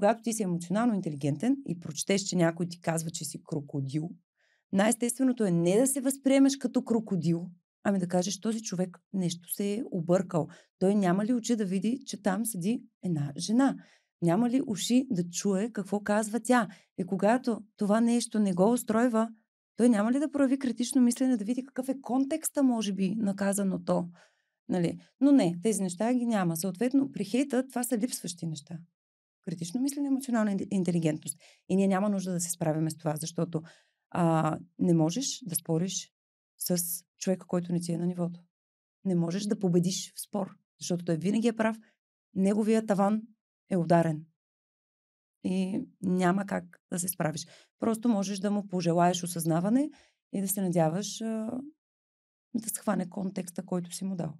когато ти си емоционално интелигентен и прочетеш, че някой ти казва, че си крокодил, най-естественото е не да се възприемеш като крокодил, ами да кажеш, този човек нещо се е объркал. Той няма ли очи да види, че там седи една жена? Няма ли уши да чуе какво казва тя? И когато това нещо не го устройва, той няма ли да прояви критично мислене, да види какъв е контекста, може би, на казаното? Нали? Но не, тези неща ги няма. Съответно, при хейта това са липсващи неща. Критично мислене, емоционална интелигентност. И ние няма нужда да се справяме с това, защото не можеш да спориш с човека, който не ти е на нивото. Не можеш да победиш в спор, защото той винаги е прав. Неговия таван е ударен. И няма как да се справиш. Просто можеш да му пожелаеш осъзнаване и да се надяваш да схване контекста, който си му дал.